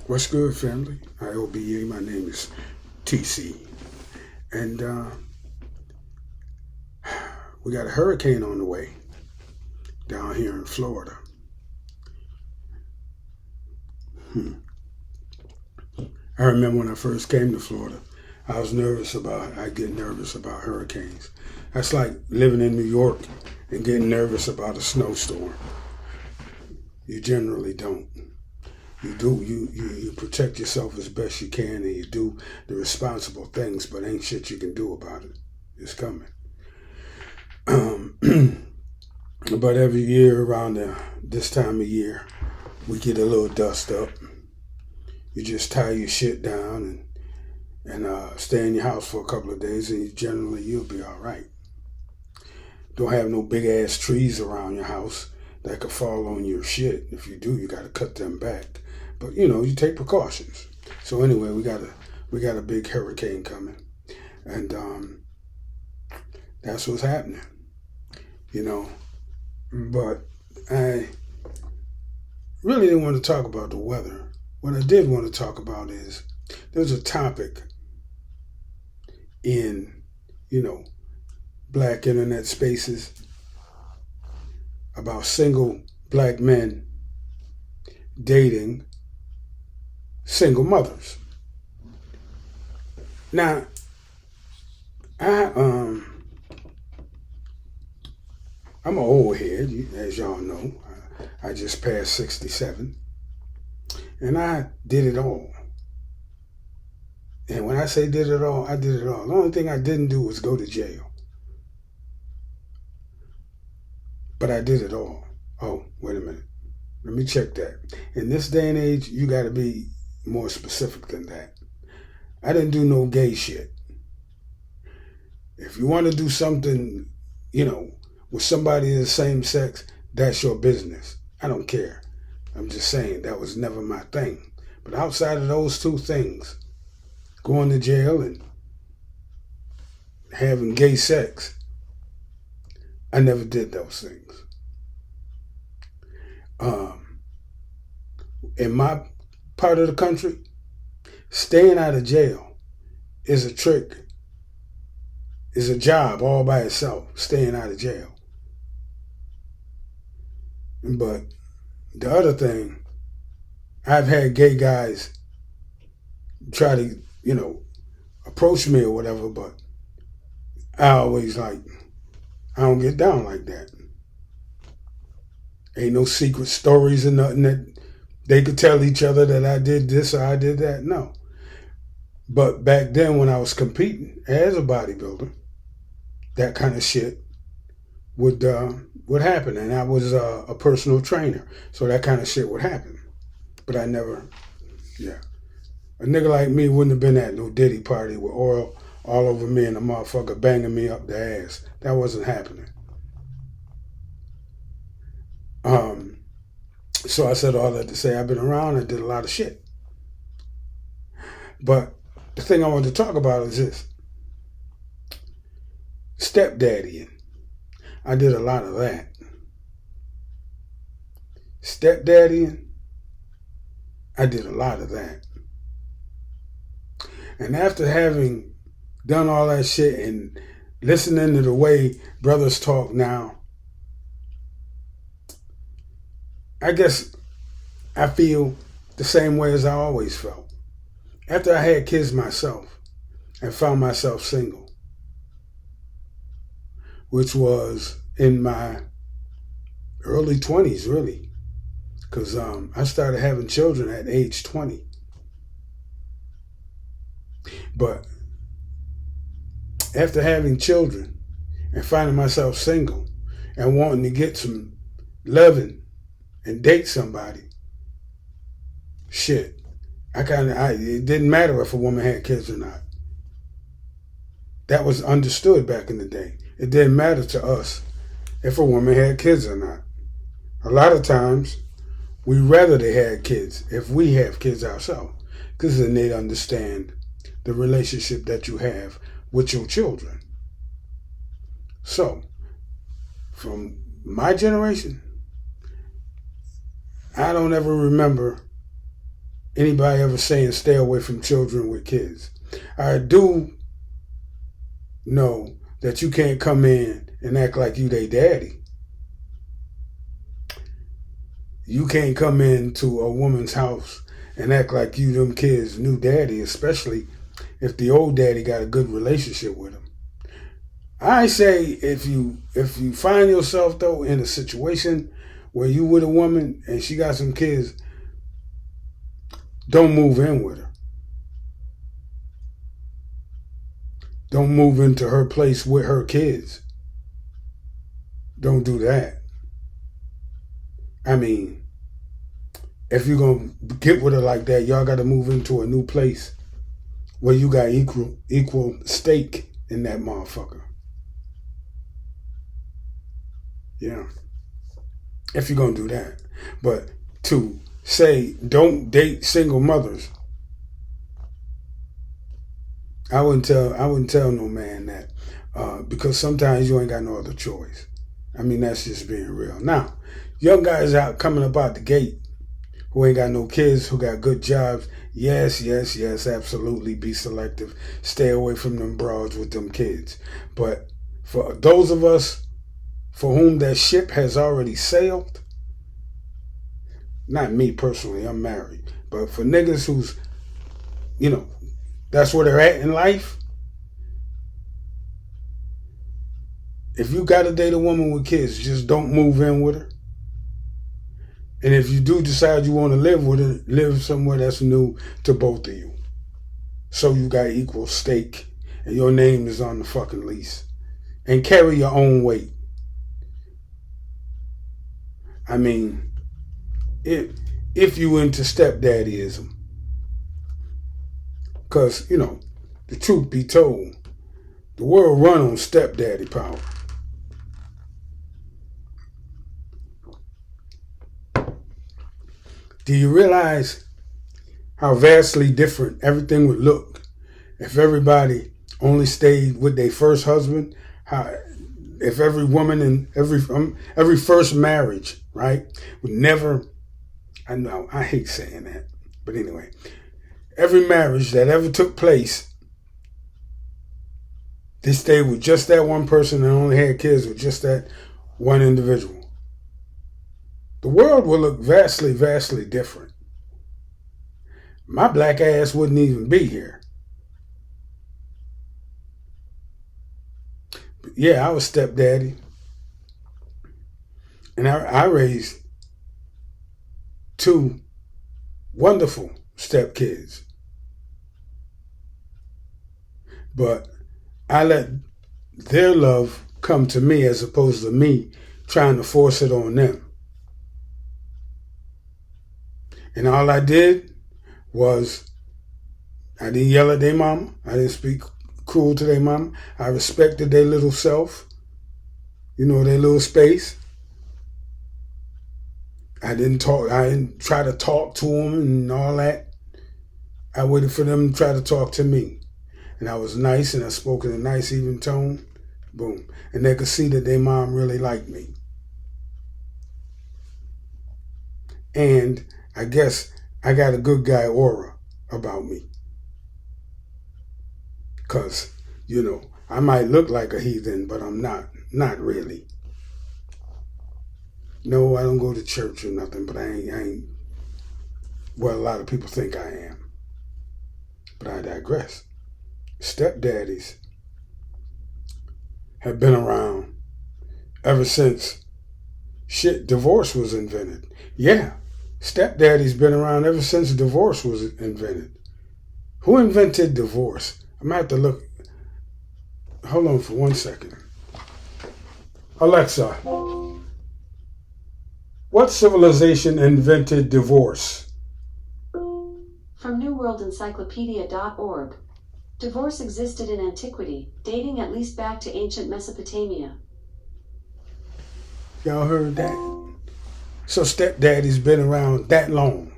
What's good, family? IOBA. My name is TC. And we got a hurricane on the way down here in Florida. I remember when I first came to Florida, I get nervous about hurricanes. That's like living in New York and getting nervous about a snowstorm. You generally don't. You protect yourself as best you can, and you do the responsible things, but ain't shit you can do about it. It's coming. But every year around this time of year, we get a little dust up. You just tie your shit down and stay in your house for a couple of days, and you'll be all right. Don't have no big ass trees around your house that could fall on your shit. If you do, you got to cut them back. But you take precautions. So anyway, we got a big hurricane coming, and that's what's happening. But I really didn't want to talk about the weather. What I did want to talk about is there's a topic in black internet spaces about single black men dating single mothers. Now, I'm an old head, as y'all know. I just passed 67, and I did it all. And when I say did it all, I did it all. The only thing I didn't do was go to jail. But I did it all. Oh, wait a minute. Let me check that. In this day and age, you got to be more specific than that. I didn't do no gay shit. If you want to do something, with somebody of the same sex, that's your business. I don't care. I'm just saying that was never my thing. But outside of those two things, going to jail and having gay sex, I never did those things. In my part of the country, staying out of jail is a trick, is a job all by itself, staying out of jail. But the other thing, I've had gay guys try to, approach me or whatever, but I always I don't get down like that. Ain't no secret stories or nothing that they could tell each other that I did this or I did that. No. But back then when I was competing as a bodybuilder, that kind of shit would happen. And I was a personal trainer. So that kind of shit would happen. But I never, A nigga like me wouldn't have been at no Diddy party with oil all over me and a motherfucker banging me up the ass. That wasn't happening. So I said all that to say I've been around and did a lot of shit. But the thing I wanted to talk about is this. Stepdaddying. I did a lot of that. Stepdaddying. I did a lot of that. And after having done all that shit and listening to the way brothers talk now, I guess I feel the same way as I always felt. After I had kids myself and found myself single, which was in my early 20s, really, because I started having children at age 20. But after having children and finding myself single and wanting to get some loving and date somebody, shit, it didn't matter if a woman had kids or not. That was understood back in the day. It didn't matter to us if a woman had kids or not. A lot of times, we rather they had kids if we have kids ourselves, because then they'd understand the relationship that you have with your children. So, from my generation, I don't ever remember anybody ever saying stay away from children with kids. I do know that you can't come in and act like you they daddy. You can't come into a woman's house and act like you them kids' new daddy, especially if the old daddy got a good relationship with him. I say if you find yourself though in a situation where you with a woman and she got some kids, don't move in with her. Don't move into her place with her kids. Don't do that. I mean, if you're going to get with her like that, y'all got to move into a new place where you got equal stake in that motherfucker. Yeah. If you're going to do that. But to say don't date single mothers, I wouldn't tell no man that because sometimes you ain't got no other choice. I mean, that's just being real. Now, young guys out coming up out the gate who ain't got no kids, who got good jobs, yes, absolutely be selective. Stay away from them broads with them kids. But for those of us for whom that ship has already sailed, not me personally, I'm married, but for niggas who's, that's where they're at in life, if you got to date a woman with kids, just don't move in with her. And if you do decide you want to live with her, live somewhere that's new to both of you. So you got equal stake and your name is on the fucking lease. And carry your own weight. I mean, if you into stepdaddyism. Because, the truth be told, the world run on stepdaddy power. Do you realize how vastly different everything would look if everybody only stayed with their first husband? If every woman in every first marriage, right, would never, I know, I hate saying that, but anyway, every marriage that ever took place, they stayed with just that one person and only had kids with just that one individual. The world will look vastly, vastly different. My black ass wouldn't even be here. But yeah, I was stepdaddy. And I raised 2 wonderful stepkids. But I let their love come to me as opposed to me trying to force it on them. And all I did was, I didn't yell at their mama. I didn't speak cruel to their mama. I respected their little self, their little space. I didn't try to talk to them and all that. I waited for them to try to talk to me. And I was nice and I spoke in a nice, even tone. Boom. And they could see that their mom really liked me. And I guess I got a good guy aura about me. Because, I might look like a heathen, but I'm not really. No, I don't go to church or nothing, but I ain't, well, a lot of people think I am. But I digress. Stepdaddies have been around ever since divorce was invented. Yeah, stepdaddy's been around ever since divorce was invented. Who invented divorce? I'm going to have to look. Hold on for 1 second. Alexa, what civilization invented divorce? From newworldencyclopedia.org. Divorce existed in antiquity, dating at least back to ancient Mesopotamia. Y'all heard that? So stepdaddy's been around that long.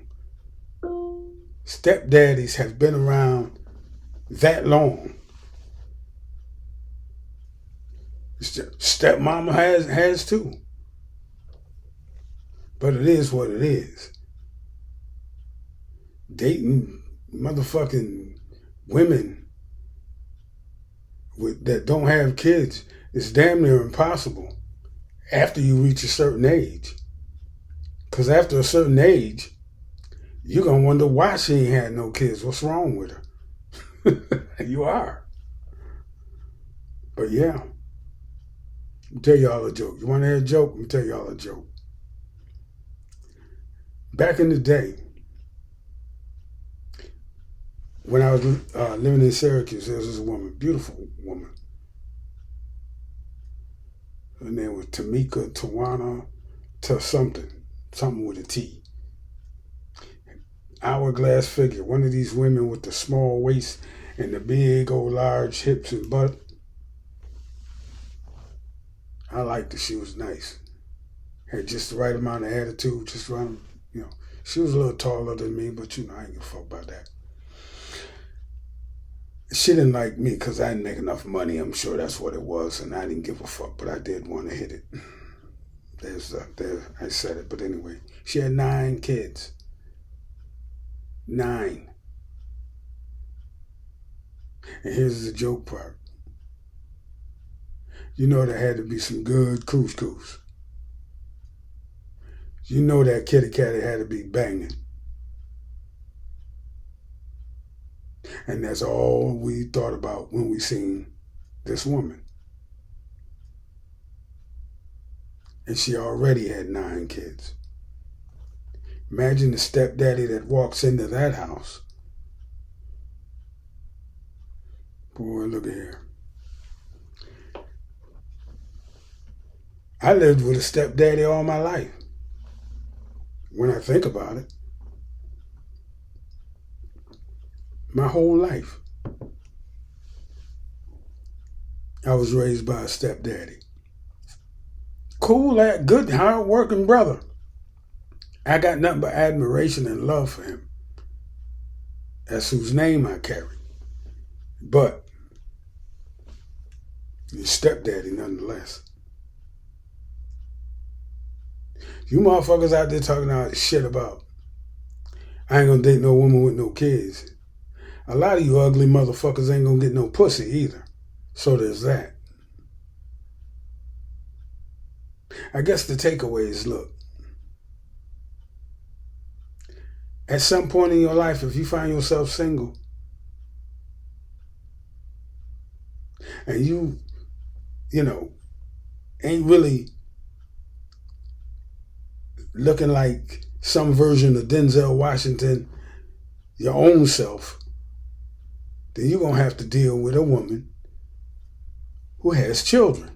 Stepdaddies have been around that long. Stepmama has too. But it is what it is. dating motherfucking women that don't have kids is damn near impossible after you reach a certain age. Because after a certain age, you're going to wonder why she ain't had no kids. What's wrong with her? You are. But yeah, I'll tell y'all a joke. You want to hear a joke? Let me tell y'all a joke. Back in the day, when I was living in Syracuse, there was this woman, beautiful woman. Her name was Tamika, Tawana, something with a T. Hourglass figure, one of these women with the small waist and the big old large hips and butt. I liked her. She was nice. Had just the right amount of attitude, just right, She was a little taller than me, but I ain't give a fuck about that. She didn't like me because I didn't make enough money. I'm sure that's what it was, and I didn't give a fuck, but I did want to hit it. I said it, but anyway. She had 9 kids. 9. And here's the joke part. You know there had to be some good couscous. You know that kitty cat had to be banging. And that's all we thought about when we seen this woman. And she already had 9 kids. Imagine the stepdaddy that walks into that house. Boy, look at here. I lived with a stepdaddy all my life. When I think about it. My whole life. I was raised by a stepdaddy. Cool, good, hard-working brother. I got nothing but admiration and love for him. That's whose name I carry. But he's stepdaddy nonetheless. You motherfuckers out there talking all this shit about I ain't gonna date no woman with no kids. A lot of you ugly motherfuckers ain't gonna get no pussy either. So there's that. I guess the takeaway is, look, at some point in your life, if you find yourself single and you ain't really looking like some version of Denzel Washington, your own self, then you're going to have to deal with a woman who has children.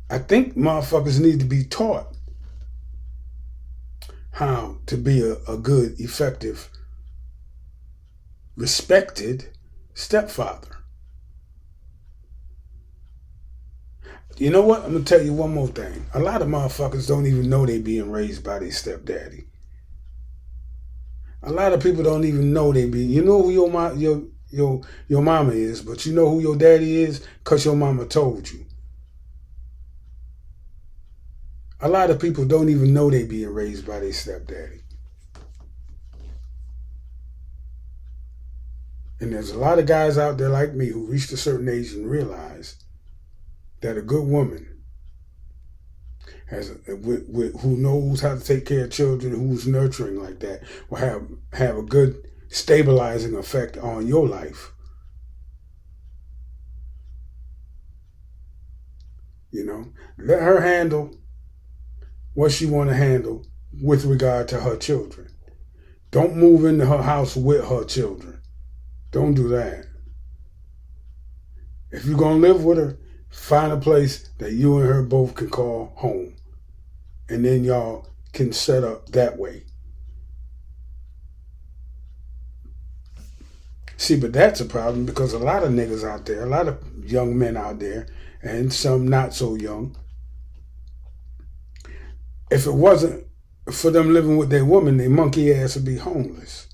I think motherfuckers need to be taught how to be a good, effective, respected stepfather. You know what? I'm going to tell you one more thing. A lot of motherfuckers don't even know they being raised by their stepdaddy. A lot of people don't even know they be. You know who your mama is, but you know who your daddy is because your mama told you. A lot of people don't even know they being raised by their stepdaddy. And there's a lot of guys out there like me who reached a certain age and realize that a good woman who knows how to take care of children, who's nurturing like that, will have a good stabilizing effect on your life. Let her handle what she want to handle with regard to her children. Don't move into her house with her children. Don't do that. If you're going to live with her, find a place that you and her both can call home. And then y'all can set up that way. See, but that's a problem because a lot of niggas out there, a lot of young men out there, and some not so young, if it wasn't for them living with their woman, their monkey ass would be homeless.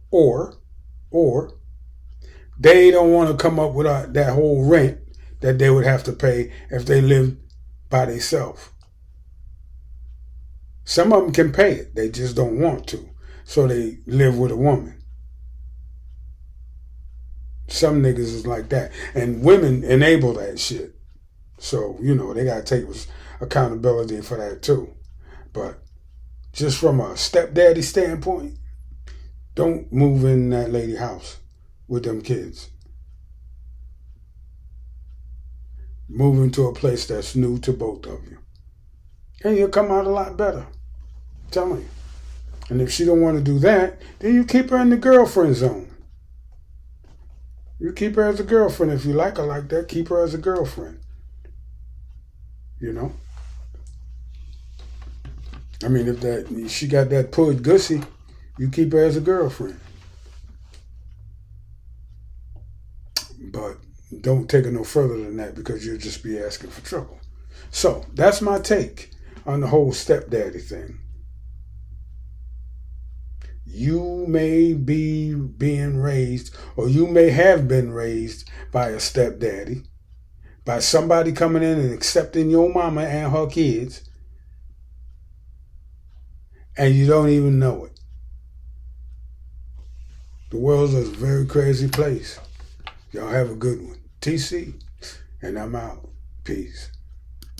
Or they don't want to come up with that whole rent that they would have to pay if they lived by themselves. Some of them can pay it. They just don't want to. So they live with a woman. Some niggas is like that. And women enable that shit. So, they got to take accountability for that too. But just from a stepdaddy standpoint, don't move in that lady house with them kids. Move into a place that's new to both of you. And you'll come out a lot better. I'm telling you. And if she don't want to do that, then you keep her in the girlfriend zone. You keep her as a girlfriend. If you like her like that, keep her as a girlfriend. I mean, if she got that pud gussy, you keep her as a girlfriend. But don't take it no further than that, because you'll just be asking for trouble. So that's my take on the whole stepdaddy thing. You may be being raised, or you may have been raised by a stepdaddy, by somebody coming in and accepting your mama and her kids, and you don't even know it. The world's a very crazy place. Y'all have a good one. TC, and I'm out. Peace.